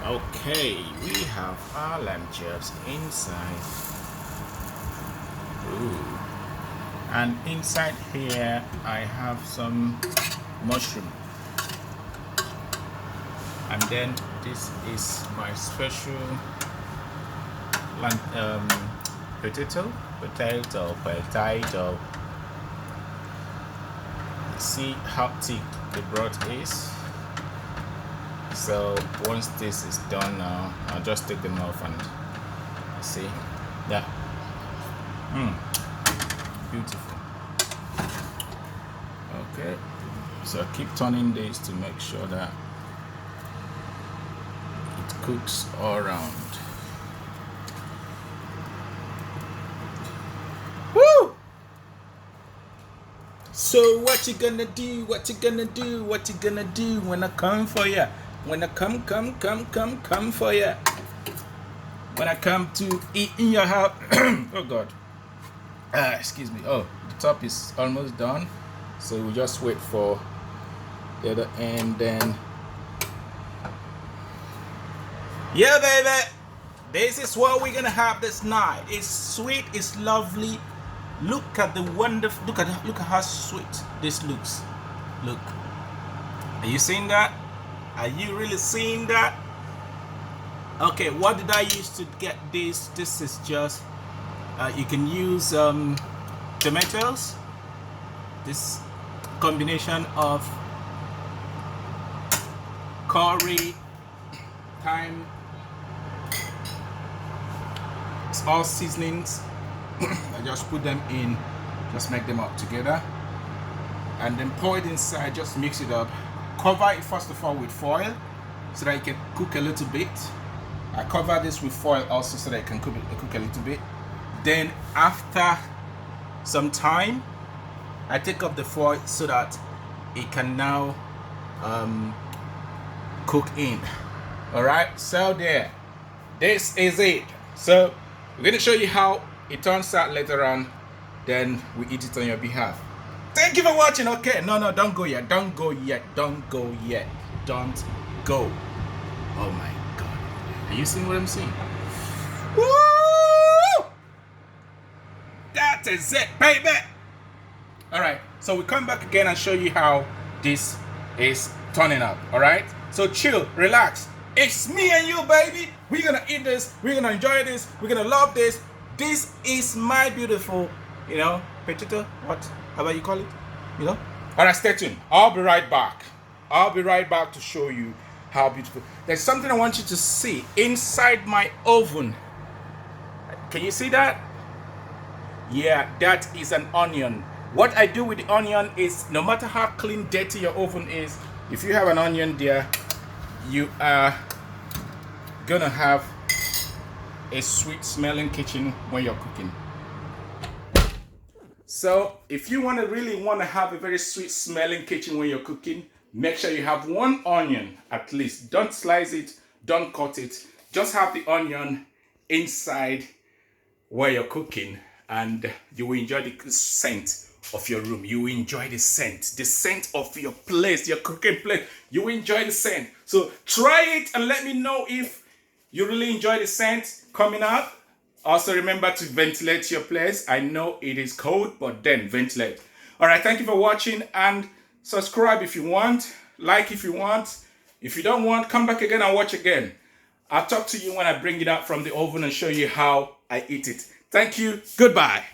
Okay, we have our lamb chops inside. Ooh. And inside here, I have some mushroom. And then this is my special potato. See how thick the broth is. So once this is done now, I'll just take them off and see. Yeah. Beautiful. Okay. So keep turning this to make sure that it cooks all around. Woo! So what you gonna do? What you gonna do? What you gonna do when I come for ya? When I come for ya. When I come to eat in your house. Oh God. Excuse me. Oh, the top is almost done. So we just wait for the other end then. Yeah, baby. This is what we're gonna have this night. It's sweet, it's lovely. Look at the wonderful, look at how sweet this looks. Look. Are you seeing that? Are you really seeing that? Okay, what did I use to get this? This is just, you can use tomatoes. This combination of curry, thyme, it's all seasonings. I just put them in, just make them up together, and then pour it inside. Just mix it up. Cover it first of all with foil so that it can cook a little bit. I cover this with foil also so that it can cook a little bit. Then after some time, I take up the foil so that it can now cook in. All right, so there, this is it. So we're going to show you how it turns out later on, then we eat it on your behalf. Thank you for watching. Okay, no, don't go yet. Don't go yet. Don't go yet. Don't go. Oh my God. Are you seeing what I'm seeing? Woo! That is it, baby. All right, so we come back again and show you how this is turning out. All right, so chill, relax. It's me and you, baby. We're gonna eat this. We're gonna enjoy this. We're gonna love this. This is my beautiful, potato. What? How about you call it? All right, stay tuned. I'll be right back. I'll be right back to show you how beautiful. There's something I want you to see inside my oven. Can you see that? Yeah, that is an onion. What I do with the onion is, no matter how clean, dirty your oven is, if you have an onion there, you are gonna have a sweet smelling kitchen when you're cooking. So if you really want to have a very sweet smelling kitchen when you're cooking, make sure you have one onion at least. Don't slice it, don't cut it. Just have the onion inside where you're cooking, and you will enjoy the scent of your room. You will enjoy the scent of your place, your cooking place. You will enjoy the scent. So try it and let me know if you really enjoy the scent coming out. Also remember to ventilate your place. I know it is cold, but then ventilate. All right, thank you for watching, and subscribe if you want, like if you want. If you don't want, come back again and watch again. I'll talk to you when I bring it out from the oven and show you how I eat it. Thank you. Goodbye.